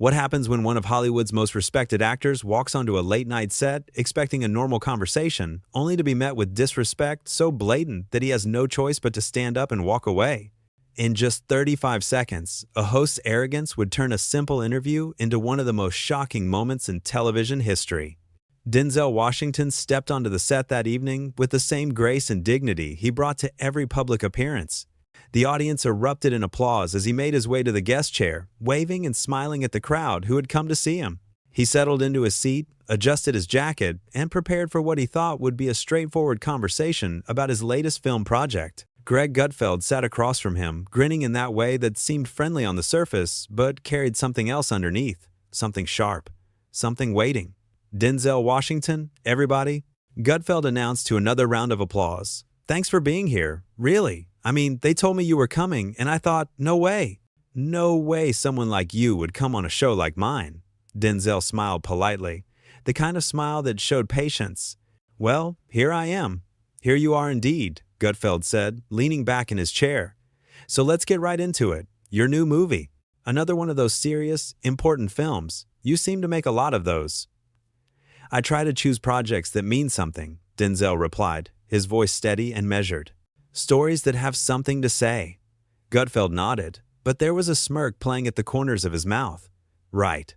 What happens when one of Hollywood's most respected actors walks onto a late-night set expecting a normal conversation, only to be met with disrespect so blatant that he has no choice but to stand up and walk away? In just 35 seconds, a host's arrogance would turn a simple interview into one of the most shocking moments in television history. Denzel Washington stepped onto the set that evening with the same grace and dignity he brought to every public appearance. The audience erupted in applause as he made his way to the guest chair, waving and smiling at the crowd who had come to see him. He settled into his seat, adjusted his jacket, and prepared for what he thought would be a straightforward conversation about his latest film project. Greg Gutfeld sat across from him, grinning in that way that seemed friendly on the surface, but carried something else underneath, something sharp, something waiting. "Denzel Washington, everybody," Gutfeld announced to another round of applause. "Thanks for being here, really. I mean, they told me you were coming, and I thought, no way. No way someone like you would come on a show like mine." Denzel smiled politely, the kind of smile that showed patience. "Well, here I am. Here you are indeed," Gutfeld said, leaning back in his chair. "So let's get right into it. Your new movie. Another one of those serious, important films. You seem to make a lot of those." "I try to choose projects that mean something," Denzel replied, his voice steady and measured. "Stories that have something to say." Gutfeld nodded, but there was a smirk playing at the corners of his mouth. Right.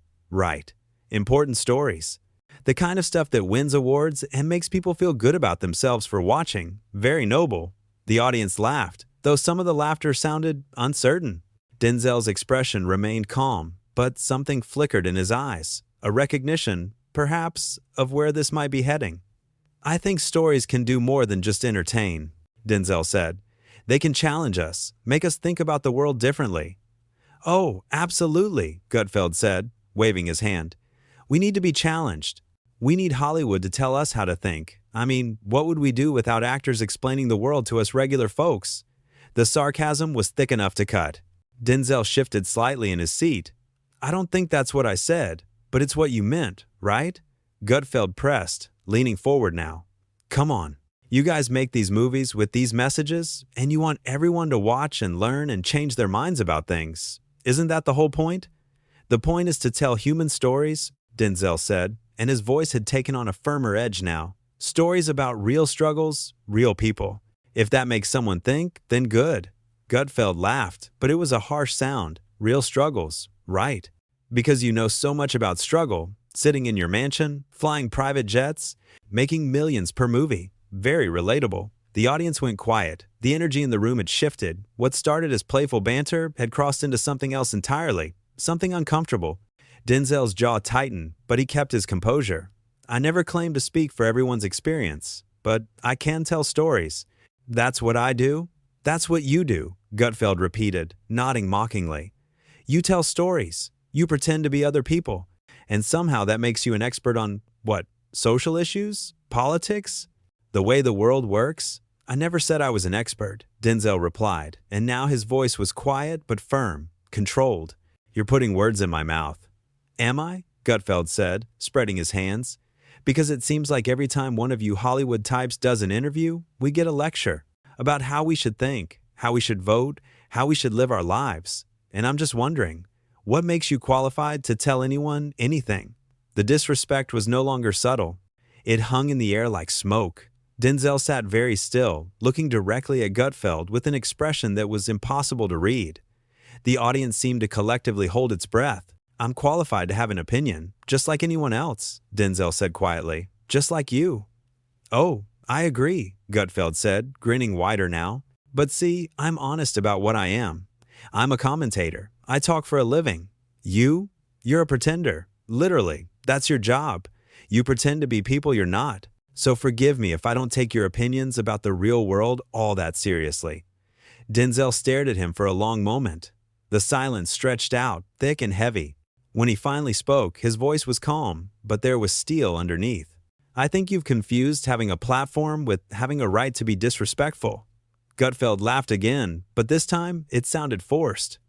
Important stories. The kind of stuff that wins awards and makes people feel good about themselves for watching. Very noble. The audience laughed, though some of the laughter sounded uncertain. Denzel's expression remained calm, but something flickered in his eyes, a recognition, perhaps, of where this might be heading. "I think stories can do more than just entertain," Denzel said. "They can challenge us, make us think about the world differently." "Oh, absolutely," Gutfeld said, waving his hand. "We need to be challenged. We need Hollywood to tell us how to think. I mean, what would we do without actors explaining the world to us regular folks?" The sarcasm was thick enough to cut. Denzel shifted slightly in his seat. "I don't think that's what I said, but it's what you meant, right?" Gutfeld pressed, leaning forward now. "Come on. You guys make these movies with these messages, and you want everyone to watch and learn and change their minds about things. Isn't that the whole point?" "The point is to tell human stories," Denzel said, and his voice had taken on a firmer edge now. "Stories about real struggles, real people. If that makes someone think, then good." Gutfeld laughed, but it was a harsh sound. "Real struggles, right. Because you know so much about struggle, sitting in your mansion, flying private jets, making millions per movie. Very relatable." The audience went quiet. The energy in the room had shifted. What started as playful banter had crossed into something else entirely, something uncomfortable. Denzel's jaw tightened, but he kept his composure. "I never claim to speak for everyone's experience, but I can tell stories. That's what I do. That's what you do," Gutfeld repeated, nodding mockingly. "You tell stories. You pretend to be other people. And somehow that makes you an expert on, what, social issues? Politics? The way the world works?" "I never said I was an expert," Denzel replied, and now his voice was quiet but firm, controlled. "You're putting words in my mouth." "Am I?" Gutfeld said, spreading his hands. "Because it seems like every time one of you Hollywood types does an interview, we get a lecture about how we should think, how we should vote, how we should live our lives. And I'm just wondering, what makes you qualified to tell anyone anything?" The disrespect was no longer subtle. It hung in the air like smoke. Denzel sat very still, looking directly at Gutfeld with an expression that was impossible to read. The audience seemed to collectively hold its breath. "I'm qualified to have an opinion, just like anyone else," Denzel said quietly. "Just like you." "Oh, I agree," Gutfeld said, grinning wider now. "But see, I'm honest about what I am. I'm a commentator. I talk for a living. You're a pretender. Literally, that's your job. You pretend to be people you're not. So forgive me if I don't take your opinions about the real world all that seriously." Denzel stared at him for a long moment. The silence stretched out, thick and heavy. When he finally spoke, his voice was calm, but there was steel underneath. "I think you've confused having a platform with having a right to be disrespectful." Gutfeld laughed again, but this time it sounded forced.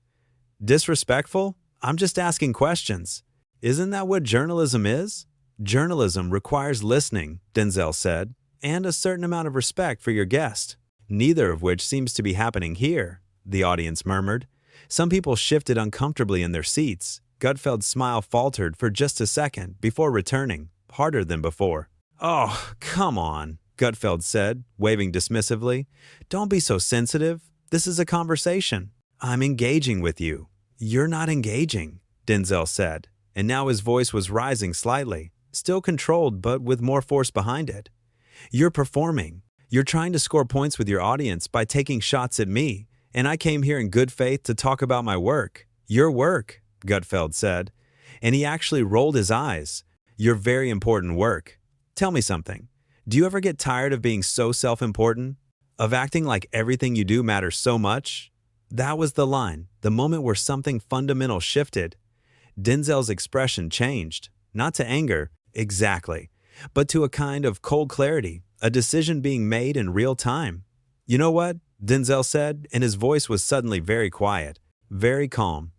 "Disrespectful? I'm just asking questions. Isn't that what journalism is?" "Journalism requires listening," Denzel said, "and a certain amount of respect for your guest. Neither of which seems to be happening here," the audience murmured. Some people shifted uncomfortably in their seats. Gutfeld's smile faltered for just a second before returning, harder than before. "Oh, come on," Gutfeld said, waving dismissively. "Don't be so sensitive. This is a conversation. I'm engaging with you." "You're not engaging," Denzel said, and now his voice was rising slightly, still controlled but with more force behind it. "You're performing. You're trying to score points with your audience by taking shots at me, and I came here in good faith to talk about my work." "Your work," Gutfeld said, and he actually rolled his eyes. "Your very important work. Tell me something. Do you ever get tired of being so self-important? Of acting like everything you do matters so much?" That was the line, the moment where something fundamental shifted. Denzel's expression changed, not to anger, exactly, but to a kind of cold clarity, a decision being made in real time. "You know what?" Denzel said, and his voice was suddenly very quiet, very calm.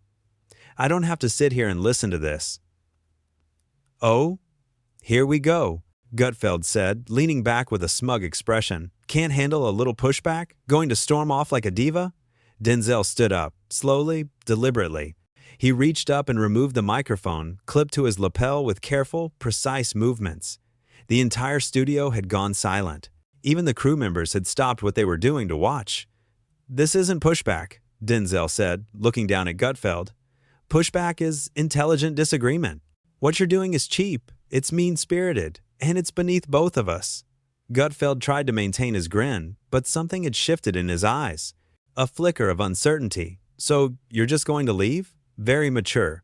"I don't have to sit here and listen to this." "Oh? Here we go," Gutfeld said, leaning back with a smug expression. "Can't handle a little pushback? Going to storm off like a diva?" Denzel stood up, slowly, deliberately. He reached up and removed the microphone, clipped to his lapel with careful, precise movements. The entire studio had gone silent. Even the crew members had stopped what they were doing to watch. "This isn't pushback," Denzel said, looking down at Gutfeld. "Pushback is intelligent disagreement. What you're doing is cheap, it's mean-spirited, and it's beneath both of us." Gutfeld tried to maintain his grin, but something had shifted in his eyes. A flicker of uncertainty. "So, you're just going to leave?" Very mature.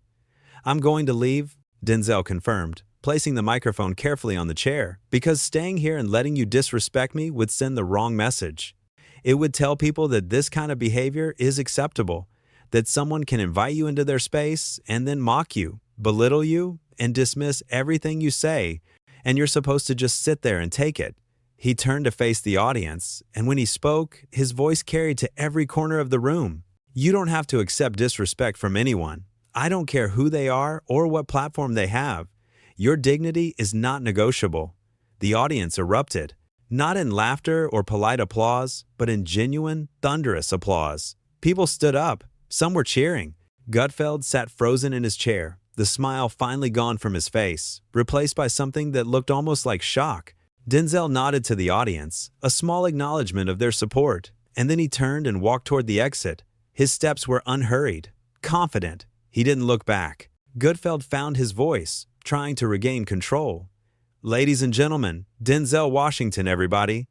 "I'm going to leave," Denzel confirmed, placing the microphone carefully on the chair, "because staying here and letting you disrespect me would send the wrong message. It would tell people that this kind of behavior is acceptable, that someone can invite you into their space and then mock you, belittle you, and dismiss everything you say, and you're supposed to just sit there and take it." He turned to face the audience, and when he spoke, his voice carried to every corner of the room. "You don't have to accept disrespect from anyone. I don't care who they are or what platform they have. Your dignity is not negotiable." The audience erupted, not in laughter or polite applause, but in genuine, thunderous applause. People stood up. Some were cheering. Gutfeld sat frozen in his chair, the smile finally gone from his face, replaced by something that looked almost like shock. Denzel nodded to the audience, a small acknowledgement of their support, and then he turned and walked toward the exit. His steps were unhurried, confident. He didn't look back. Gutfeld found his voice, trying to regain control. "Ladies and gentlemen, Denzel Washington, everybody."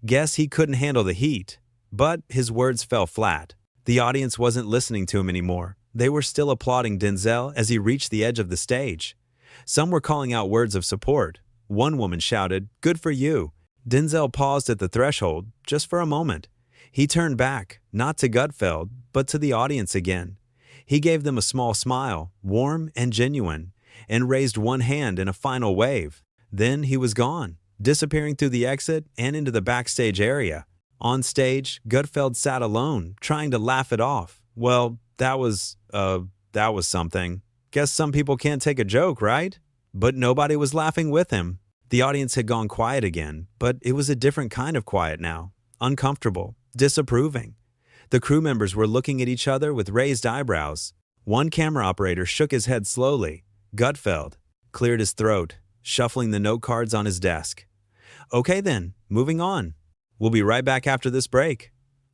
Guess he couldn't handle the heat. But his words fell flat. The audience wasn't listening to him anymore. They were still applauding Denzel as he reached the edge of the stage. Some were calling out words of support. One woman shouted, "Good for you." Denzel paused at the threshold, just for a moment. He turned back, not to Gutfeld, but to the audience again. He gave them a small smile, warm and genuine, and raised one hand in a final wave. Then he was gone, disappearing through the exit and into the backstage area. On stage, Gutfeld sat alone, trying to laugh it off. "Well, that was something. Guess some people can't take a joke, right?" But nobody was laughing with him. The audience had gone quiet again, but it was a different kind of quiet now. Uncomfortable, disapproving. The crew members were looking at each other with raised eyebrows. One camera operator shook his head slowly. Gutfeld cleared his throat, shuffling the note cards on his desk. "Okay then, moving on. We'll be right back after this break."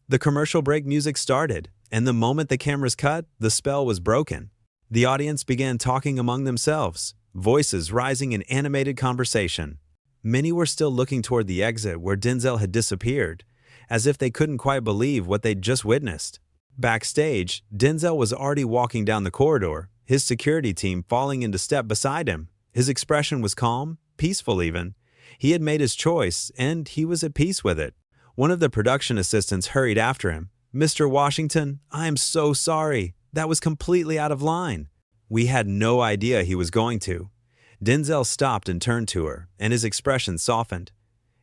The commercial break music started, and the moment the cameras cut, the spell was broken. The audience began talking among themselves, voices rising in animated conversation. Many were still looking toward the exit where Denzel had disappeared, as if they couldn't quite believe what they'd just witnessed. Backstage, Denzel was already walking down the corridor, his security team falling into step beside him. His expression was calm, peaceful even. He had made his choice, and he was at peace with it. One of the production assistants hurried after him. "Mr. Washington, I am so sorry. That was completely out of line." "We had no idea he was going to." Denzel stopped and turned to her, and his expression softened.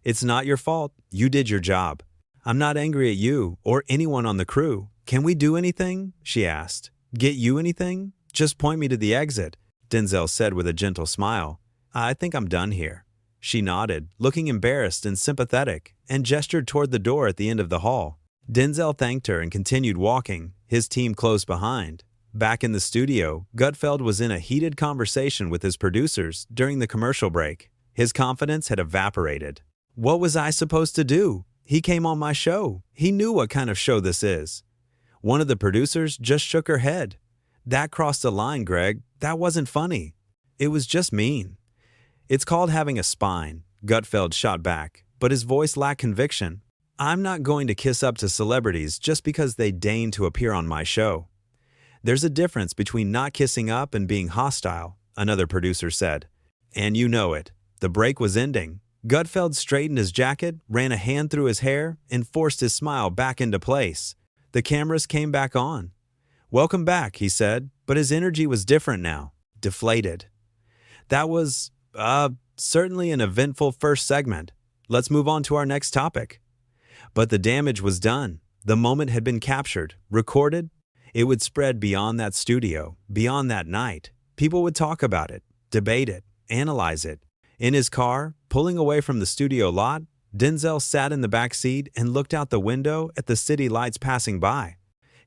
"It's not your fault. You did your job. I'm not angry at you or anyone on the crew. Can we do anything?" she asked. "Get you anything? Just point me to the exit," Denzel said with a gentle smile. "I think I'm done here." She nodded, looking embarrassed and sympathetic, and gestured toward the door at the end of the hall. Denzel thanked her and continued walking, his team close behind. Back in the studio, Gutfeld was in a heated conversation with his producers during the commercial break. His confidence had evaporated. What was I supposed to do? He came on my show. He knew what kind of show this is. One of the producers just shook her head. That crossed the line, Greg. That wasn't funny. It was just mean. It's called having a spine, Gutfeld shot back, but his voice lacked conviction. I'm not going to kiss up to celebrities just because they deign to appear on my show. There's a difference between not kissing up and being hostile, another producer said. And you know it. The break was ending. Gutfeld straightened his jacket, ran a hand through his hair, and forced his smile back into place. The cameras came back on. Welcome back, he said, but his energy was different now, deflated. That was, certainly an eventful first segment. Let's move on to our next topic. But the damage was done. The moment had been captured, recorded. It would spread beyond that studio, beyond that night. People would talk about it, debate it, analyze it. In his car, pulling away from the studio lot, Denzel sat in the back seat and looked out the window at the city lights passing by.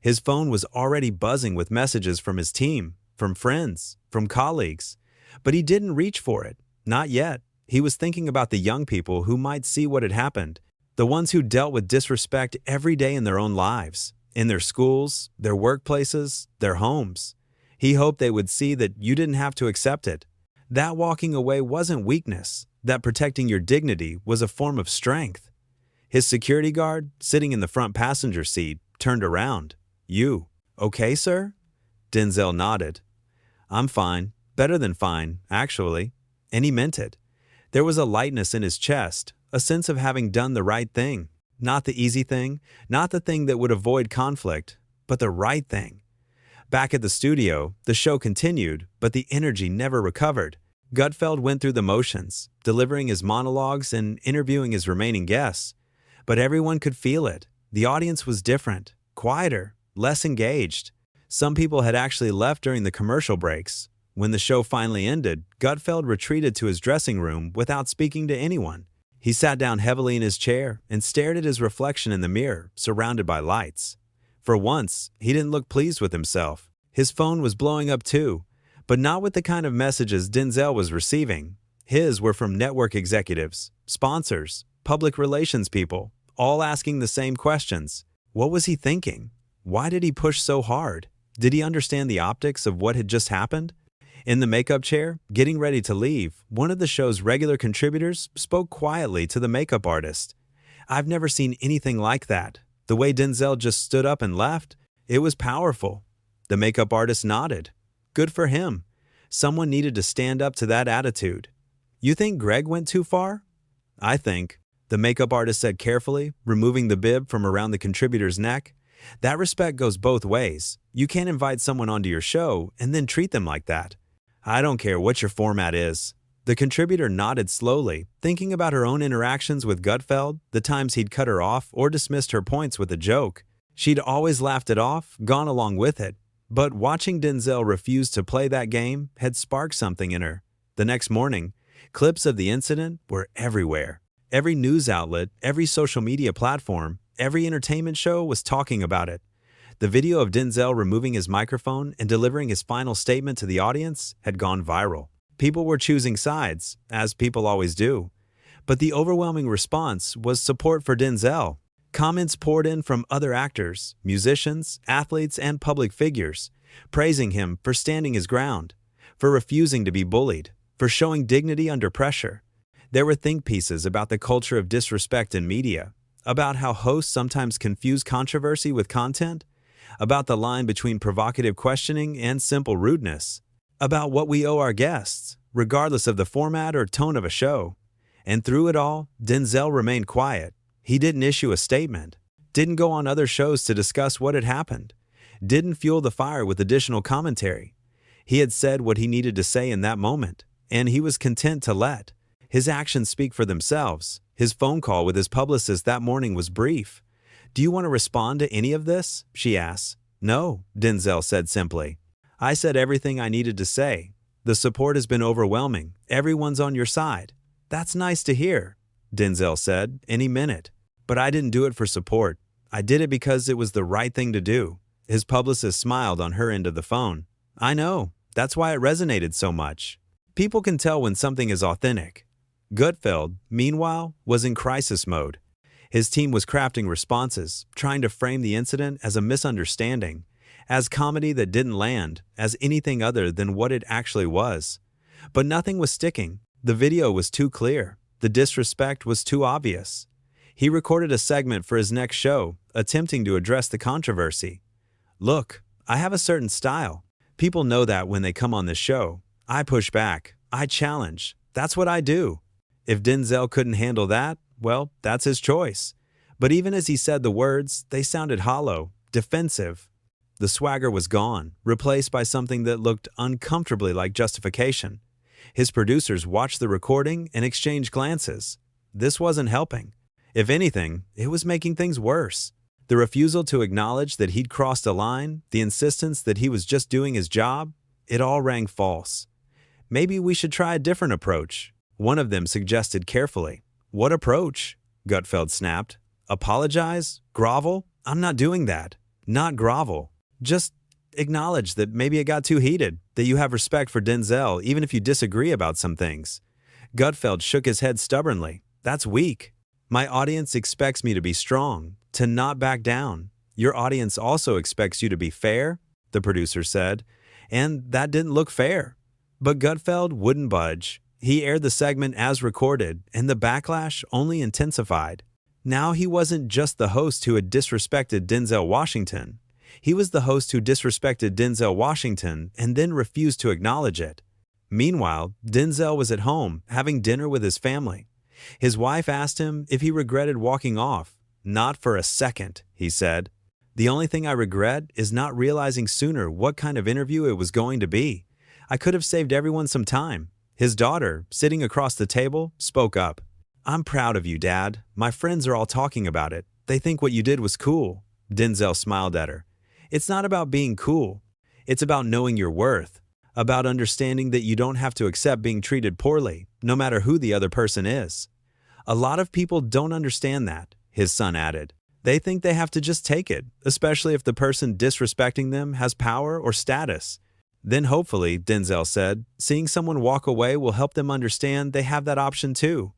His phone was already buzzing with messages from his team, from friends, from colleagues. But he didn't reach for it. Not yet. He was thinking about the young people who might see what had happened, the ones who dealt with disrespect every day in their own lives, in their schools, their workplaces, their homes. He hoped they would see that you didn't have to accept it. That walking away wasn't weakness, that protecting your dignity was a form of strength. His security guard, sitting in the front passenger seat, turned around. You, okay, sir? Denzel nodded. I'm fine. Better than fine, actually. And he meant it. There was a lightness in his chest, a sense of having done the right thing. Not the easy thing, not the thing that would avoid conflict, but the right thing. Back at the studio, the show continued, but the energy never recovered. Gutfeld went through the motions, delivering his monologues and interviewing his remaining guests. But everyone could feel it. The audience was different, quieter, less engaged. Some people had actually left during the commercial breaks. When the show finally ended, Gutfeld retreated to his dressing room without speaking to anyone. He sat down heavily in his chair and stared at his reflection in the mirror, surrounded by lights. For once, he didn't look pleased with himself. His phone was blowing up too, but not with the kind of messages Denzel was receiving. His were from network executives, sponsors, public relations people, all asking the same questions. What was he thinking? Why did he push so hard? Did he understand the optics of what had just happened? In the makeup chair, getting ready to leave, one of the show's regular contributors spoke quietly to the makeup artist. I've never seen anything like that. The way Denzel just stood up and left, it was powerful. The makeup artist nodded. Good for him. Someone needed to stand up to that attitude. You think Greg went too far? I think, the makeup artist said carefully, removing the bib from around the contributor's neck. That respect goes both ways. You can't invite someone onto your show and then treat them like that. I don't care what your format is. The contributor nodded slowly, thinking about her own interactions with Gutfeld, the times he'd cut her off or dismissed her points with a joke. She'd always laughed it off, gone along with it. But watching Denzel refuse to play that game had sparked something in her. The next morning, clips of the incident were everywhere. Every news outlet, every social media platform, every entertainment show was talking about it. The video of Denzel removing his microphone and delivering his final statement to the audience had gone viral. People were choosing sides, as people always do. But the overwhelming response was support for Denzel. Comments poured in from other actors, musicians, athletes, and public figures, praising him for standing his ground, for refusing to be bullied, for showing dignity under pressure. There were think pieces about the culture of disrespect in media, about how hosts sometimes confuse controversy with content, about the line between provocative questioning and simple rudeness, about what we owe our guests, regardless of the format or tone of a show. And through it all, Denzel remained quiet. He didn't issue a statement, didn't go on other shows to discuss what had happened, didn't fuel the fire with additional commentary. He had said what he needed to say in that moment, and he was content to let his actions speak for themselves. His phone call with his publicist that morning was brief. Do you want to respond to any of this? She asked. No, Denzel said simply. I said everything I needed to say. The support has been overwhelming. Everyone's on your side. That's nice to hear, Denzel said, and he meant it. But I didn't do it for support. I did it because it was the right thing to do. His publicist smiled on her end of the phone. I know. That's why it resonated so much. People can tell when something is authentic. Gutfeld, meanwhile, was in crisis mode. His team was crafting responses, trying to frame the incident as a misunderstanding, as comedy that didn't land, as anything other than what it actually was. But nothing was sticking. The video was too clear. The disrespect was too obvious. He recorded a segment for his next show, attempting to address the controversy. Look, I have a certain style. People know that when they come on this show. I push back. I challenge. That's what I do. If Denzel couldn't handle that, well, that's his choice. But even as he said the words, they sounded hollow, defensive. The swagger was gone, replaced by something that looked uncomfortably like justification. His producers watched the recording and exchanged glances. This wasn't helping. If anything, it was making things worse. The refusal to acknowledge that he'd crossed a line, the insistence that he was just doing his job, it all rang false. Maybe we should try a different approach, one of them suggested carefully. What approach? Gutfeld snapped. Apologize? Grovel? I'm not doing that. Not grovel. Just acknowledge that maybe it got too heated, that you have respect for Denzel even if you disagree about some things. Gutfeld shook his head stubbornly. That's weak. My audience expects me to be strong, to not back down. Your audience also expects you to be fair, the producer said, and that didn't look fair. But Gutfeld wouldn't budge. He aired the segment as recorded, and the backlash only intensified. Now he wasn't just the host who had disrespected Denzel Washington. He was the host who disrespected Denzel Washington and then refused to acknowledge it. Meanwhile, Denzel was at home, having dinner with his family. His wife asked him if he regretted walking off. Not for a second, he said. The only thing I regret is not realizing sooner what kind of interview it was going to be. I could have saved everyone some time. His daughter, sitting across the table, spoke up. I'm proud of you, Dad. My friends are all talking about it. They think what you did was cool. Denzel smiled at her. It's not about being cool. It's about knowing your worth, about understanding that you don't have to accept being treated poorly, no matter who the other person is. A lot of people don't understand that, his son added. They think they have to just take it, especially if the person disrespecting them has power or status. Then hopefully, Denzel said, seeing someone walk away will help them understand they have that option too.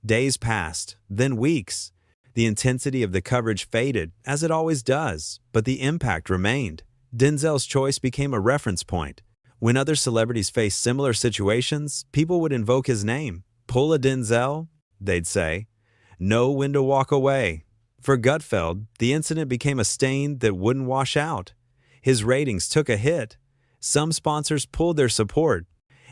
Days passed, then weeks. The intensity of the coverage faded, as it always does, but the impact remained. Denzel's choice became a reference point. When other celebrities faced similar situations, people would invoke his name. Pull a Denzel, they'd say. Know when to walk away. For Gutfeld, the incident became a stain that wouldn't wash out. His ratings took a hit. Some sponsors pulled their support,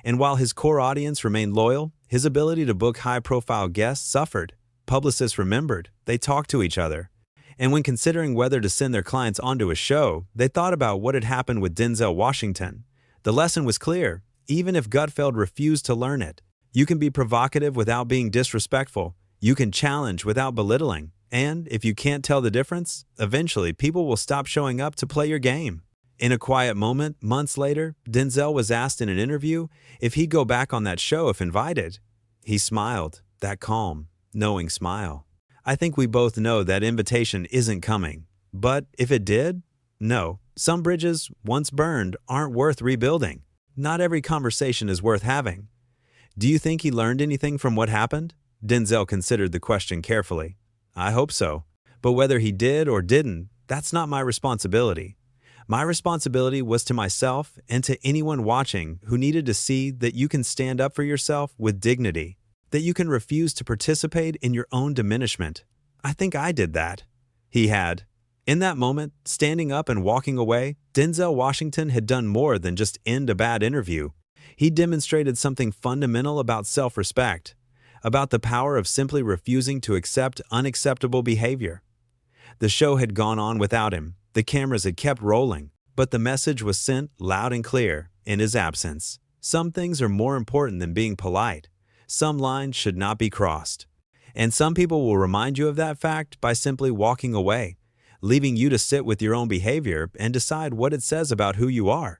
and while his core audience remained loyal, his ability to book high-profile guests suffered. Publicists remembered, they talked to each other. And when considering whether to send their clients onto a show, they thought about what had happened with Denzel Washington. The lesson was clear, even if Gutfeld refused to learn it. You can be provocative without being disrespectful. You can challenge without belittling. And if you can't tell the difference, eventually people will stop showing up to play your game. In a quiet moment, months later, Denzel was asked in an interview if he'd go back on that show if invited. He smiled, that calm, knowing smile. I think we both know that invitation isn't coming. But if it did? No. Some bridges, once burned, aren't worth rebuilding. Not every conversation is worth having. Do you think he learned anything from what happened? Denzel considered the question carefully. I hope so. But whether he did or didn't, that's not my responsibility. My responsibility was to myself and to anyone watching who needed to see that you can stand up for yourself with dignity, that you can refuse to participate in your own diminishment. I think I did that. He had. In that moment, standing up and walking away, Denzel Washington had done more than just end a bad interview. He demonstrated something fundamental about self-respect, about the power of simply refusing to accept unacceptable behavior. The show had gone on without him. The cameras had kept rolling, but the message was sent loud and clear in his absence. Some things are more important than being polite. Some lines should not be crossed. And some people will remind you of that fact by simply walking away, leaving you to sit with your own behavior and decide what it says about who you are.